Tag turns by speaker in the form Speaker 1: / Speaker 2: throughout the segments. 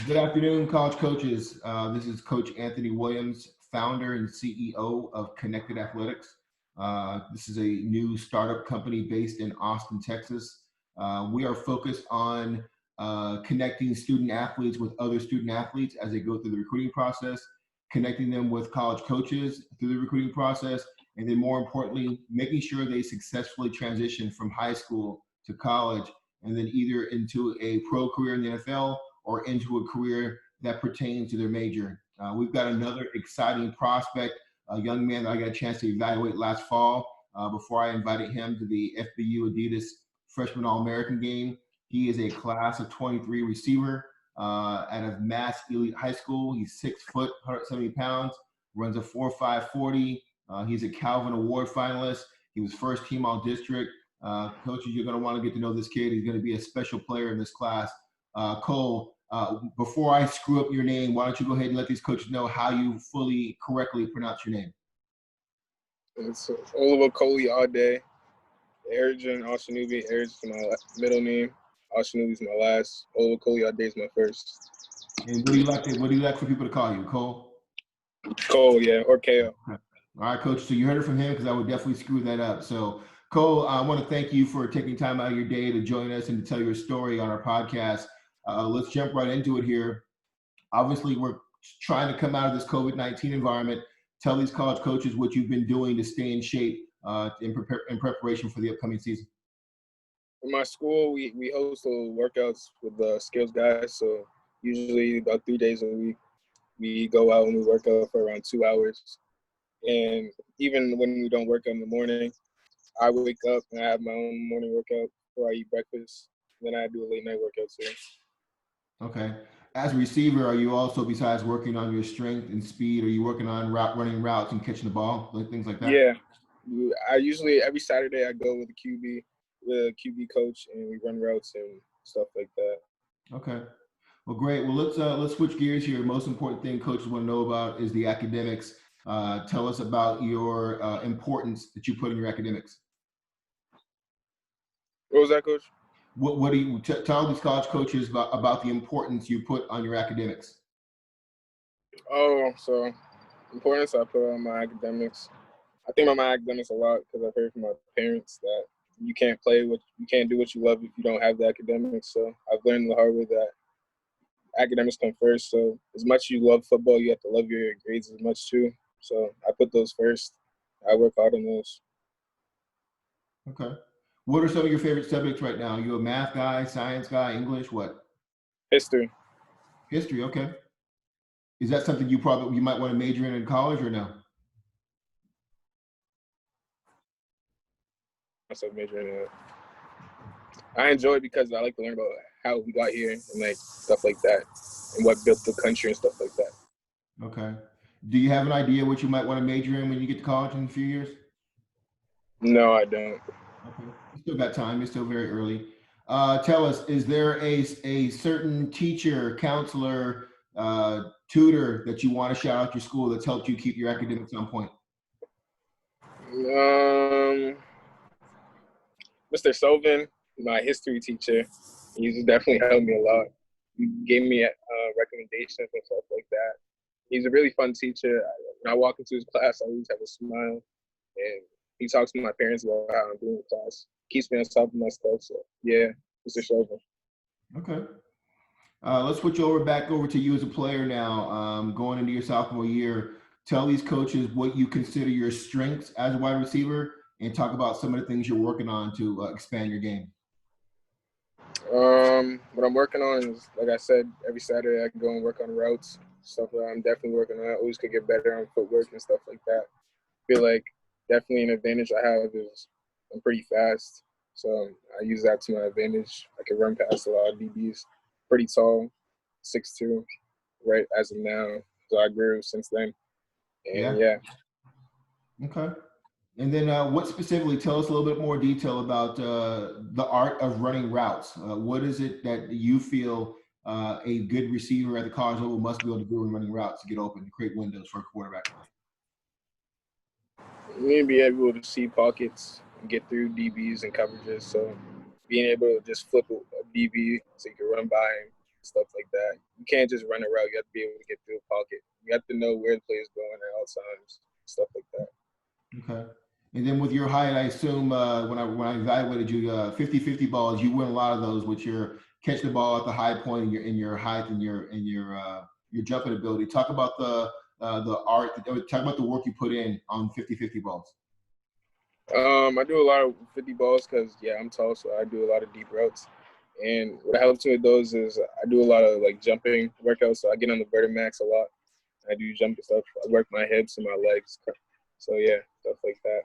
Speaker 1: Good afternoon, college coaches. This is Coach Anthony Williams, founder and CEO of Connected Athletics. This is a new startup company based in Austin, Texas. We are focused on connecting student athletes with other student athletes as they go through the recruiting process, connecting them with college coaches through the recruiting process, and then more importantly, making sure they successfully transition from high school to college and then either into a pro career in the NFL or into a career that pertains to their major. We've got another exciting prospect, a young man that I got a chance to evaluate last fall before I invited him to the FBU Adidas Freshman All-American game. He is a class of 23 receiver out of Mass Elite High School. He's 6 foot, 170 pounds, runs a 4.5 40. He's a Calvin Award finalist. He was first team all district. Coaches, you're going to want to get to know this kid. He's going to be a special player in this class. Cole, before I screw up your name, why don't you go ahead and let these coaches know how you fully, correctly pronounce your name?
Speaker 2: It's Oluwakoleade. Erjan Osinubi. Erjan is my middle name. Osinubi is my last. Oluwakoleade is my first.
Speaker 1: And what do you like for people to call you, Cole?
Speaker 2: Cole, yeah, or KO.
Speaker 1: All right, Coach. So you heard it from him because I would definitely screw that up. So, Cole, I want to thank you for taking time out of your day to join us and to tell your story on our podcast. Let's jump right into it here. Obviously, we're trying to come out of this COVID-19 environment. Tell these college coaches what you've been doing to stay in shape in preparation for the upcoming season.
Speaker 2: In my school, we host workouts with the skills guys. So usually about 3 days a week, we go out and we work out for around 2 hours. And even when we don't work out in the morning, I wake up and I have my own morning workout before I eat breakfast. Then I do a late night workout too.
Speaker 1: Okay. As a receiver, are you also, besides working on your strength and speed, are you working on running routes and catching the ball, things like that?
Speaker 2: Yeah. I usually, every Saturday, I go with a QB coach, and we run routes and stuff like that.
Speaker 1: Okay. Well, great. Well, let's switch gears here. Most important thing coaches want to know about is the academics. Tell us about your importance that you put in your academics.
Speaker 2: What was that, Coach?
Speaker 1: What do you tell these college coaches about the importance you put on your academics?
Speaker 2: Oh, so importance I put on my academics. I think about my academics a lot because I've heard from my parents that you can't do what you love if you don't have the academics. So I've learned the hard way that academics come first. So as much as you love football, you have to love your grades as much too. So I put those first. I work hard on those.
Speaker 1: Okay. What are some of your favorite subjects right now? Are you a math guy, science guy, English, what?
Speaker 2: History.
Speaker 1: History, okay. Is that something you might want to major in college or no?
Speaker 2: I major in it. I enjoy it because I like to learn about how we got here and like stuff like that and what built the country and stuff like that.
Speaker 1: Okay. Do you have an idea what you might want to major in when you get to college in a few years?
Speaker 2: No, I don't.
Speaker 1: Okay. You still got time. You're still very early. Tell us, is there a certain teacher, counselor, tutor that you want to shout out your school that's helped you keep your academics on point?
Speaker 2: Mr. Sovin, my history teacher, he's definitely helped me a lot. He gave me recommendations and stuff like that. He's a really fun teacher. When I walk into his class, I always have a smile. And he talks to my parents about how I'm doing in class. Keeps me on top of my stuff. So, yeah, Mr. Sovin.
Speaker 1: Okay. Let's switch back over to you as a player now, going into your sophomore year. Tell these coaches what you consider your strengths as a wide receiver and talk about some of the things you're working on to expand your game.
Speaker 2: What I'm working on is, like I said, every Saturday I go and work on routes, stuff that I'm definitely working on. I always could get better on footwork and stuff like that. I feel like definitely an advantage I have is I'm pretty fast. So I use that to my advantage. I can run past a lot of DBs. Pretty tall, 6'2", right as of now. So I grew since then. And yeah.
Speaker 1: Okay. And then what specifically, tell us a little bit more detail about the art of running routes. What is it that you feel a good receiver at the college level must be able to do in running routes to get open, to create windows for a quarterback?
Speaker 2: You need to be able to see pockets and get through DBs and coverages. So being able to just flip a DB so you can run by him stuff like that. You can't just run a route. You have to be able to get through the pocket. You have to know where the play is going at all times, stuff like that.
Speaker 1: Okay. And then with your height, I assume when I evaluated you, 50-50 balls, you win a lot of those with your catch the ball at the high point in your height and your jumping ability. Talk about the art. Talk about the work you put in on 50-50 balls.
Speaker 2: I do a lot of 50 balls because I'm tall, so I do a lot of deep routes. And what helps me with those is I do a lot of like jumping workouts. So I get on the Vertimax a lot. I do jumping stuff. I work my hips and my legs. So yeah, stuff like that.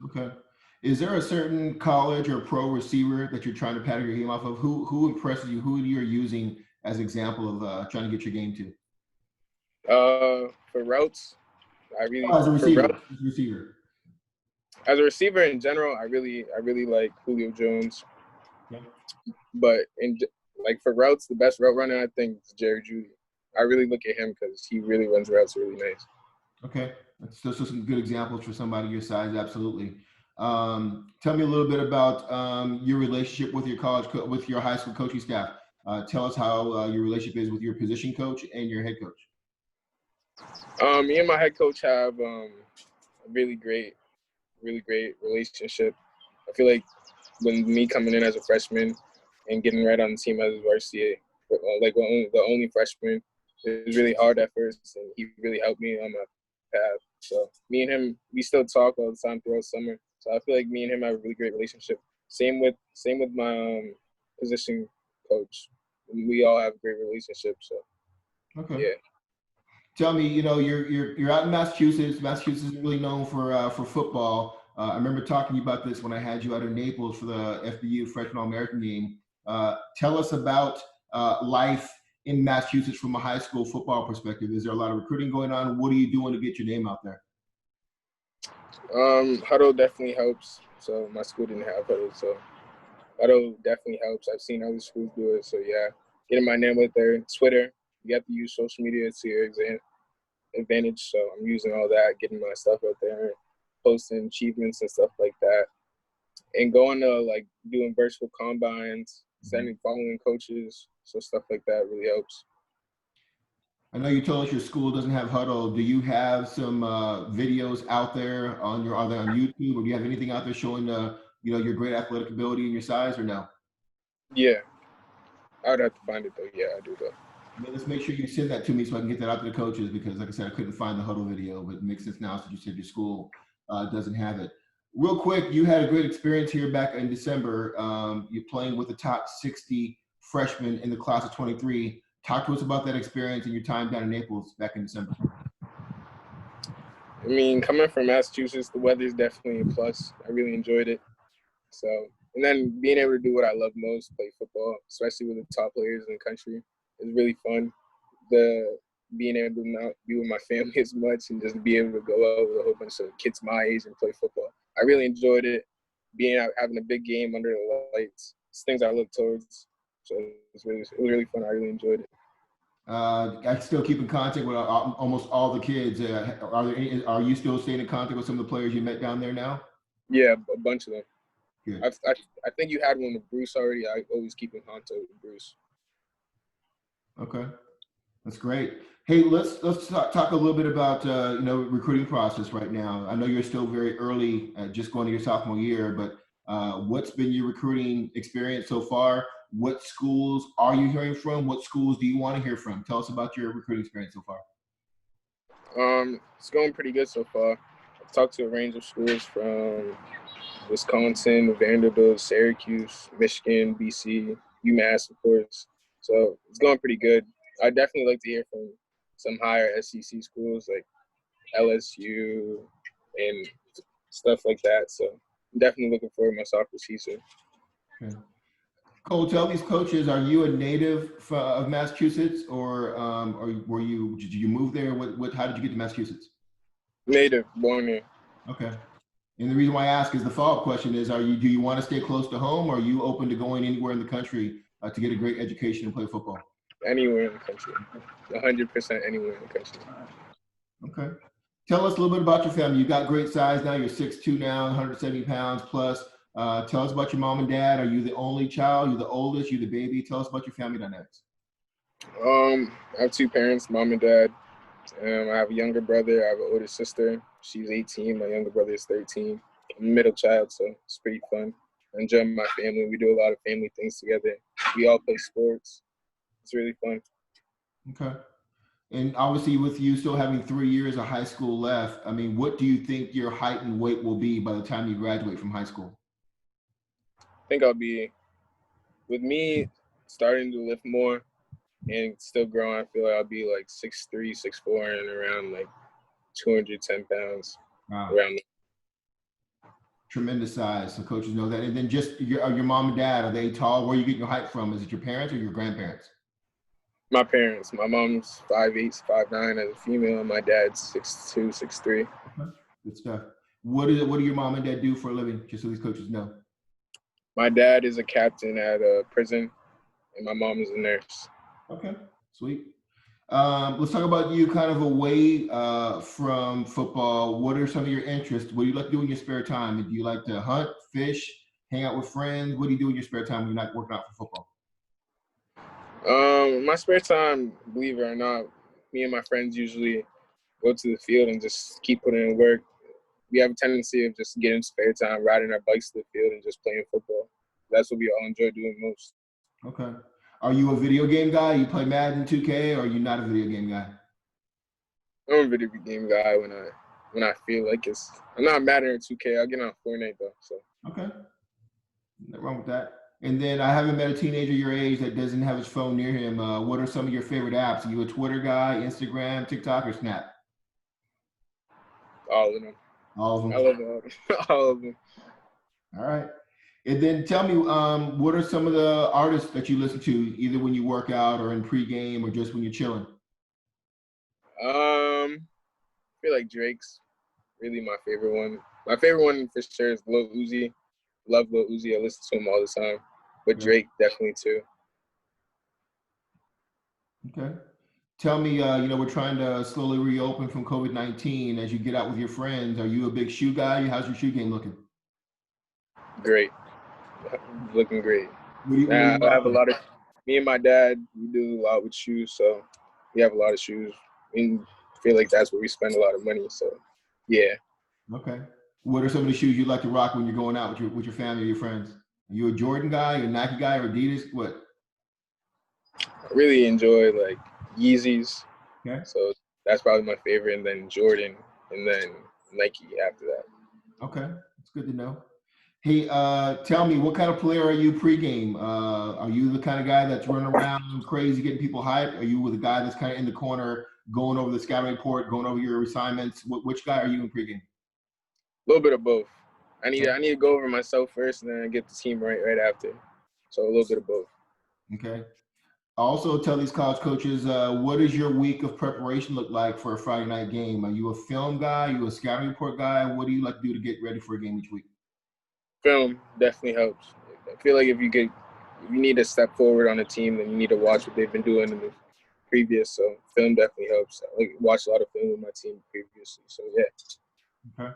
Speaker 1: Okay. Is there a certain college or pro receiver that you're trying to pattern your game off of? Who impresses you? Who you're using as an example of trying to get your game to?
Speaker 2: For routes,
Speaker 1: As a
Speaker 2: for
Speaker 1: receiver.
Speaker 2: routes,
Speaker 1: As a receiver.
Speaker 2: as a receiver in general, I really like Julio Jones.
Speaker 1: Yeah.
Speaker 2: But like for routes, the best route runner I think is Jerry Jeudy. I really look at him because he really runs routes really nice.
Speaker 1: Okay, those are some good examples for somebody your size. Absolutely. Tell me a little bit about your relationship with your with your high school coaching staff. Tell us how your relationship is with your position coach and your head coach.
Speaker 2: Me and my head coach have a really great relationship. I feel like when me coming in as a freshman and getting right on the team as a varsity, like the only freshman, it was really hard at first, and he really helped me on my path. So me and him, we still talk all the time throughout summer. So I feel like me and him have a really great relationship. Same with my position coach. We all have a great relationship. So
Speaker 1: Okay.
Speaker 2: yeah.
Speaker 1: Tell me, you're out in Massachusetts. Massachusetts is really known for football. I remember talking to you about this when I had you out in Naples for the FBU Freshman All-American game. Tell us about life in Massachusetts from a high school football perspective. Is there a lot of recruiting going on? What are you doing to get your name out there?
Speaker 2: Huddle definitely helps. So my school didn't have Huddle, so Huddle definitely helps. I've seen other schools do it. So yeah, getting my name out there. Twitter, you have to use social media to your advantage. So I'm using all that, getting my stuff out there, posting achievements and stuff like that, and going to like doing virtual combines, following coaches. So stuff like that really helps.
Speaker 1: I know you told us your school doesn't have Huddle. Do you have some videos out there are they on YouTube, or do you have anything out there showing your great athletic ability and your size, or no?
Speaker 2: Yeah, I would have to find it though. Yeah, I do though.
Speaker 1: Let's make sure you send that to me so I can get that out to the coaches, because like I said, I couldn't find the Huddle video, but it makes sense now since you said your school doesn't have it. Real quick, you had a great experience here back in December. You're playing with the top 60 freshmen in the class of 23. Talk to us about that experience and your time down in Naples back in December.
Speaker 2: I mean, coming from Massachusetts, the weather is definitely a plus. I really enjoyed it. So, and then being able to do what I love most, play football, especially with the top players in the country, is really fun. Being able to not be with my family as much and just be able to go out with a whole bunch of kids my age and play football. I really enjoyed it. Being out, having a big game under the lights, it's things I look towards. So it was really fun. I really enjoyed it.
Speaker 1: I still keep in contact with almost all the kids. Are you still staying in contact with some of the players you met down there now?
Speaker 2: Yeah, a bunch of them.
Speaker 1: Good.
Speaker 2: I think you had one with Bruce already. I always keep in contact with Bruce.
Speaker 1: Okay, that's great. Hey, let's talk a little bit about recruiting process right now. I know you're still very early, just going to your sophomore year, but what's been your recruiting experience so far? What schools are you hearing from? What schools do you want to hear from? Tell us about your recruiting experience so far.
Speaker 2: It's going pretty good so far. I've talked to a range of schools from Wisconsin, Vanderbilt, Syracuse, Michigan, BC, UMass, of course. So it's going pretty good. I definitely like to hear from some higher SEC schools like LSU and stuff like that. So I'm definitely looking forward to my sophomore season.
Speaker 1: Okay. Cole, tell these coaches, are you a native of Massachusetts, or did you move there? How did you get to Massachusetts?
Speaker 2: Native, born here.
Speaker 1: Okay. And the reason why I ask is the follow-up question is, do you want to stay close to home, or are you open to going anywhere in the country to get a great education and play football?
Speaker 2: Anywhere in the country. 100% anywhere in the country.
Speaker 1: Okay. Tell us a little bit about your family. You got great size now. You're 6'2" now, 170 pounds plus. Tell us about your mom and dad. Are you the only child? You the oldest? You the baby? Tell us about your family dynamics.
Speaker 2: I have two parents, mom and dad. I have a younger brother. I have an older sister. She's 18. My younger brother is 13. I'm a middle child, so it's pretty fun. I enjoy my family. We do a lot of family things together. We all play sports. It's really fun.
Speaker 1: Okay. And obviously, with you still having 3 years of high school left, I mean, what do you think your height and weight will be by the time you graduate from high school?
Speaker 2: I think I'll be, with me starting to lift more and still growing, I feel like I'll be like 6'3", 6'4", and around like 210 pounds.
Speaker 1: Wow.
Speaker 2: Around.
Speaker 1: Tremendous size. So coaches know that. And then just your mom and dad, are they tall? Where are you getting your height from? Is it your parents or your grandparents?
Speaker 2: My parents. My mom's 5'8", 5'9" as a female, and my dad's 6'2", 6'3".
Speaker 1: Okay. Good stuff. What do your mom and dad do for a living? Just so these coaches know.
Speaker 2: My dad is a captain at a prison, and my mom is a nurse.
Speaker 1: Okay, sweet. Let's talk about you kind of away from football. What are some of your interests? What do you like to do in your spare time? Do you like to hunt, fish, hang out with friends? What do you do in your spare time when you're not working out for football?
Speaker 2: My spare time, believe it or not, me and my friends usually go to the field and just keep putting in work. We have a tendency of just getting spare time, riding our bikes to the field and just playing football. That's what we all enjoy doing most.
Speaker 1: Okay. Are you a video game guy? You play Madden 2K, or are you not a video game guy?
Speaker 2: I'm a video game guy when I feel like it's. I'm not mad at 2K. I'll get on Fortnite though. So.
Speaker 1: Okay. Nothing wrong with that. And then I haven't met a teenager your age that doesn't have his phone near him. What are some of your favorite apps? Are you a Twitter guy, Instagram, TikTok, or Snap?
Speaker 2: All of them.
Speaker 1: All of them.
Speaker 2: I love all of them. All of them.
Speaker 1: All right. And then tell me, what are some of the artists that you listen to, either when you work out or in pregame or just when you're chilling?
Speaker 2: I feel like Drake's really my favorite one. My favorite one for sure is Lil Uzi. Love Lil Uzi. I listen to him all the time. But
Speaker 1: Yeah.
Speaker 2: Drake definitely too.
Speaker 1: Okay. Tell me, we're trying to slowly reopen from COVID-19. As you get out with your friends, are you a big shoe guy? How's your shoe game looking?
Speaker 2: Great. Looking great.
Speaker 1: What do
Speaker 2: I
Speaker 1: you
Speaker 2: have a
Speaker 1: rocking?
Speaker 2: lot of. Me and my dad, we do a lot with shoes, so we have a lot of shoes. And feel like that's where we spend a lot of money. So, yeah.
Speaker 1: Okay. What are some of the shoes you like to rock when you're going out with your family or your friends? Are you a Jordan guy, a Nike guy, or Adidas? What?
Speaker 2: I really enjoy like Yeezys.
Speaker 1: Okay.
Speaker 2: So that's probably my favorite, and then Jordan, and then Nike after that.
Speaker 1: Okay. It's good to know. Hey, tell me, what kind of player are you pregame? Are you the kind of guy that's running around crazy, getting people hyped? Are you with a guy that's kind of in the corner, going over the scouting report, going over your assignments? Which guy are you in pregame?
Speaker 2: A little bit of both. I need
Speaker 1: Okay.
Speaker 2: to go over myself first, and then get the team right after. So a little bit of both.
Speaker 1: Okay. Also, tell these college coaches, what does your week of preparation look like for a Friday night game? Are you a film guy? Are you a scouting report guy? What do you like to do to get ready for a game each week?
Speaker 2: Film definitely helps. I feel like if you need to step forward on a team, then you need to watch what they've been doing in the previous. So film definitely helps. I watch a lot of film with my team previously. So yeah.
Speaker 1: Okay.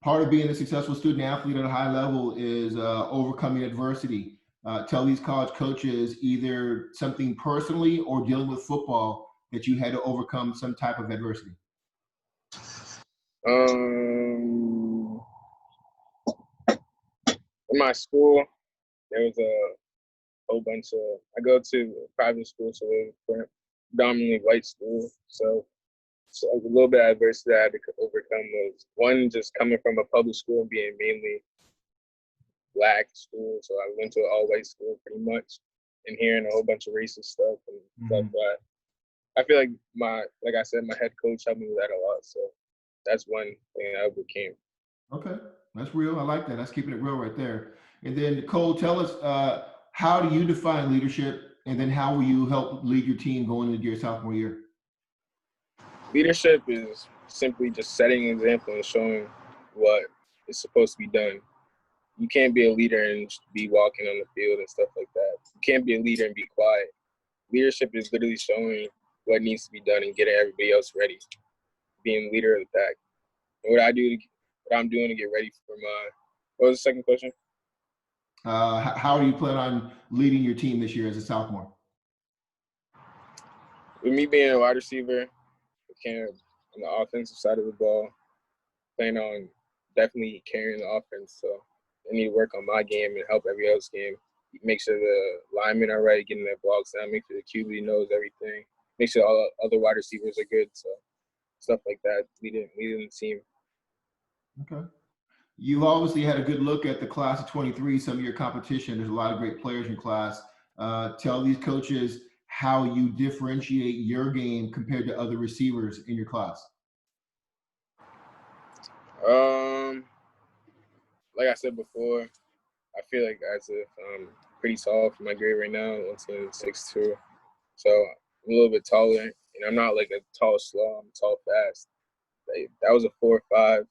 Speaker 1: Part of being a successful student athlete at a high level is overcoming adversity. Tell these college coaches either something personally or dealing with football that you had to overcome some type of adversity.
Speaker 2: In my school, there was a whole bunch of. I go to a private school, so it was predominantly white school. So a little bit of adversity I had to overcome was one, just coming from a public school and being mainly black school. So I went to an all white school pretty much, and hearing a whole bunch of racist stuff and stuff that. I feel like like I said, my head coach helped me with that a lot. So that's one thing I overcame.
Speaker 1: Okay, that's real. I like that. That's keeping it real right there. And then Cole, tell us, how do you define leadership, and then how will you help lead your team going into your sophomore year?
Speaker 2: Leadership is simply just setting an example and showing what is supposed to be done. You can't be a leader and just be walking on the field and stuff like that. You can't be a leader and be quiet. Leadership is literally showing what needs to be done and getting everybody else ready. Being leader of the pack. And what I'm doing to get ready for my. What was the second question?
Speaker 1: How do you plan on leading your team this year as a sophomore?
Speaker 2: With me being a wide receiver, on the offensive side of the ball, plan on definitely carrying the offense. So I need to work on my game and help every else game. Make sure the linemen are right, getting their blocks down, make sure the QB knows everything, make sure all the other wide receivers are good. So stuff like that, leading the team.
Speaker 1: Okay. You've obviously had a good look at the class of 23, some of your competition. There's a lot of great players in class. Tell these coaches how you differentiate your game compared to other receivers in your class.
Speaker 2: Like I said before, I feel like as if I'm pretty tall for my grade right now, 110, 6'2". So I'm a little bit taller, and I'm not like a tall slow. I'm tall fast. Like, that was a 4.5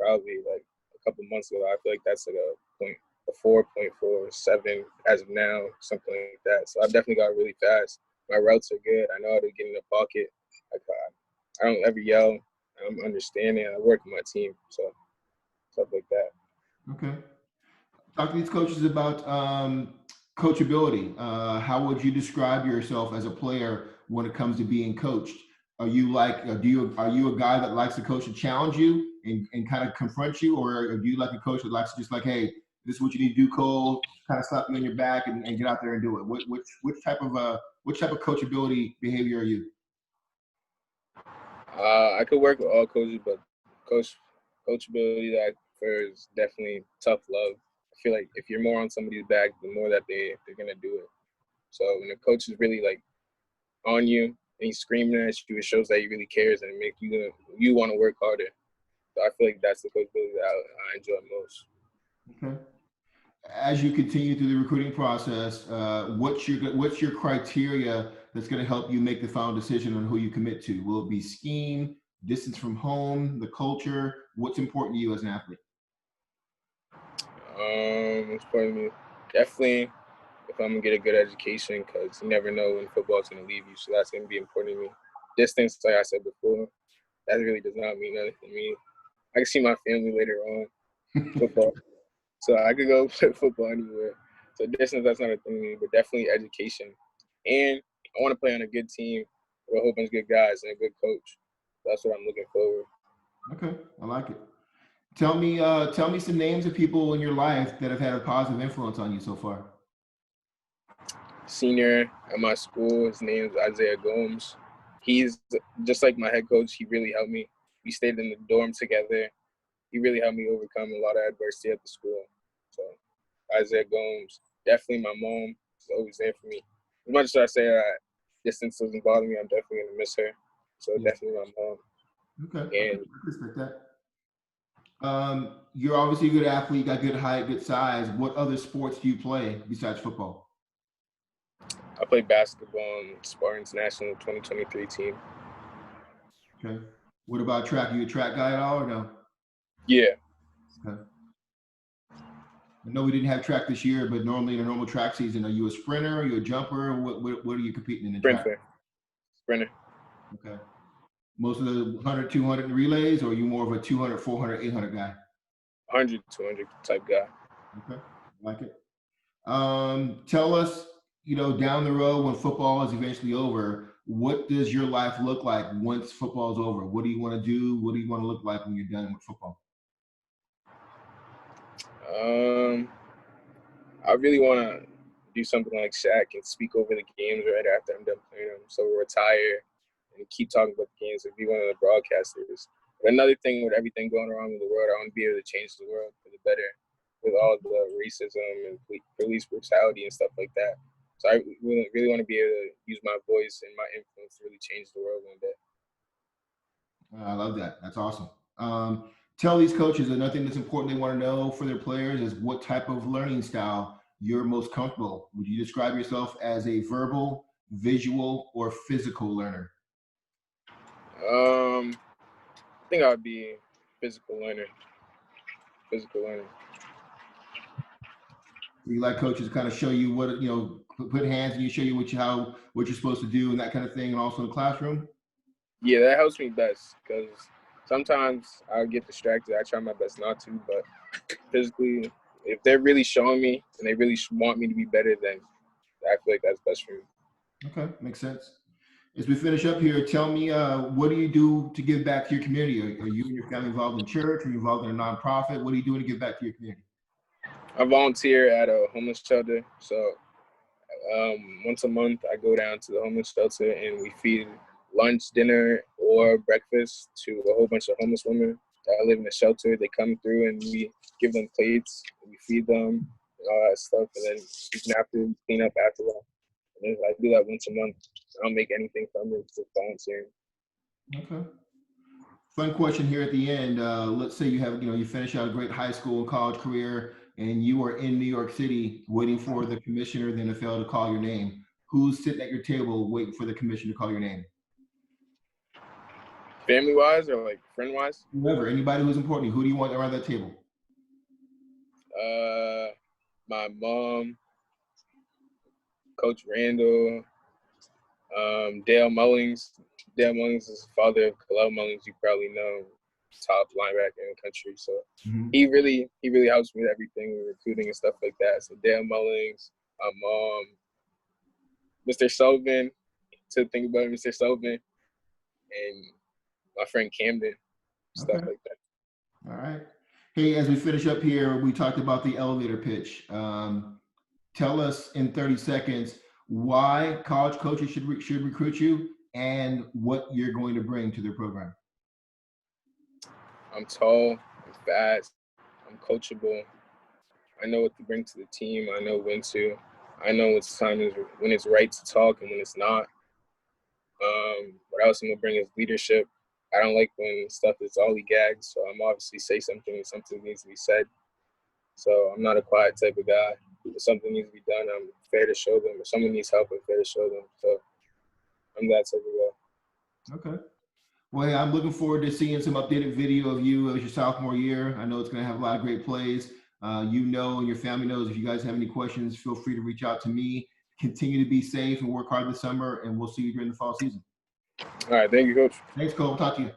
Speaker 2: probably like a couple months ago. I feel like that's like a 4.47 as of now, something like that. So I definitely got really fast. My routes are good. I know how to get in the pocket. Like, I don't ever yell. I'm understanding. I work with my team, so stuff like that.
Speaker 1: Okay. Talk to these coaches about coachability. How would you describe yourself as a player when it comes to being coached? Are you like, are you a guy that likes the coach to challenge you and kind of confront you, or do you like a coach that likes to just like, hey, this is what you need to do, Cole, kind of slap you on your back and get out there and do it? Which type of coachability behavior are you?
Speaker 2: I could work with all coaches, but coachability that I prefer is definitely tough love. I feel like if you're more on somebody's back, the more that they're gonna do it. So when a coach is really like on you and he's screaming at you, it shows that he really cares and it makes you want to work harder. So I feel like that's the coachability that I enjoy most.
Speaker 1: Okay. As you continue through the recruiting process, what's your criteria that's going to help you make the final decision on who you commit to? Will it be scheme, distance from home, the culture? What's important to you as an athlete?
Speaker 2: It's important to me. Definitely if I'm gonna get a good education, because you never know when football's gonna leave you. So that's gonna be important to me. Distance, like I said before, that really does not mean nothing to me. I can see my family later on football, so I could go play football anywhere. So distance, that's not a thing to me, but definitely education. And I want to play on a good team with a whole bunch of good guys and a good coach. That's what I'm looking forward.
Speaker 1: Okay, I like it. Tell me some names of people in your life that have had a positive influence on you so far.
Speaker 2: Senior at my school, his name is Isaiah Gomes. He's just like my head coach. He really helped me. We stayed in the dorm together. He really helped me overcome a lot of adversity at the school. So Isaiah Gomes, definitely my mom is always there for me. As much as I say distance doesn't bother me, I'm definitely gonna miss her. So
Speaker 1: Yeah.
Speaker 2: definitely my mom.
Speaker 1: Okay, I
Speaker 2: And
Speaker 1: can respect that. You're obviously a good athlete, got good height, good size. What other sports do you play besides football?
Speaker 2: I played basketball on Spartans National 2023 team.
Speaker 1: Okay. What about track? Are you a track guy at all or no?
Speaker 2: Yeah,
Speaker 1: Okay. I know we didn't have track this year, but normally in a normal track season, are you a sprinter? Are you a jumper? What are you competing in track?
Speaker 2: sprinter.
Speaker 1: Okay. Most of the 100, 200 relays, or are you more of a 200, 400, 800 guy?
Speaker 2: 100, 200 type guy.
Speaker 1: Okay. Like it. Tell us, down the road when football is eventually over, what does your life look like once football is over? What do you want to do? What do you want to look like when you're done with football?
Speaker 2: I really want to do something like Shaq and speak over the games right after I'm done playing them. So retire and keep talking about the games and be one of the broadcasters. But another thing with everything going around in the world, I want to be able to change the world for the better with all the racism and police brutality and stuff like that. So I really want to be able to use my voice and my influence to really change the world one day.
Speaker 1: I love that. That's awesome. Tell these coaches another thing that's important they want to know for their players is what type of learning style you're most comfortable. Would you describe yourself as a verbal, visual, or physical learner?
Speaker 2: I think I would be physical learner. Physical learner.
Speaker 1: You like coaches kind of show you what put hands and you show you what you're supposed to do and that kind of thing, and also in the classroom.
Speaker 2: Yeah, that helps me best because sometimes I'll get distracted. I try my best not to, but physically, if they're really showing me and they really want me to be better, then I feel like that's best for me.
Speaker 1: Okay, makes sense. As we finish up here, tell me, what do you do to give back to your community? Are you and your family involved in church? Are you involved in a nonprofit? What are you doing to give back to your community?
Speaker 2: I volunteer at a homeless shelter. So once a month, I go down to the homeless shelter and we feed lunch, dinner, or breakfast to a whole bunch of homeless women that live in the shelter. They come through and we give them plates, and we feed them, and all that stuff, and then we can have to clean up after that. And I do that once a month. I don't make anything from it, just volunteering.
Speaker 1: Okay. Fun question here at the end. Let's say you finish out a great high school and college career, and you are in New York City waiting for the commissioner of the NFL to call your name. Who's sitting at your table waiting for the commissioner to call your name?
Speaker 2: Family wise or like friend wise?
Speaker 1: Whoever, anybody who's important. Who do you want around that table?
Speaker 2: My mom, Coach Randall, Dale Mullings. Dale Mullings is the father of Khalil Mullings. You probably know, top linebacker in the country. So he really helps me with everything, with recruiting and stuff like that. So Dale Mullings, my mom, Mr. Sullivan, to think about Mr. Sullivan, and my friend Camden, stuff like that.
Speaker 1: All right. Hey, as we finish up here, we talked about the elevator pitch. Tell us in 30 seconds why college coaches should recruit you and what you're going to bring to their program.
Speaker 2: I'm tall, I'm fast, I'm coachable. I know what to bring to the team. I know when to. I know when it's right to talk and when it's not. What else I'm gonna bring is leadership. I don't like when stuff is gags, so I'm obviously say something when something needs to be said. So I'm not a quiet type of guy. If something needs to be done, I'm fair to show them. If someone needs help, I'm fair to show them. So I'm that type of
Speaker 1: guy. Okay. Well, hey, I'm looking forward to seeing some updated video of you as your sophomore year. I know it's going to have a lot of great plays. And your family knows, if you guys have any questions, feel free to reach out to me. Continue to be safe and work hard this summer, and we'll see you during the fall season.
Speaker 2: All right. Thank you, Coach.
Speaker 1: Thanks, Cole. Talk to you.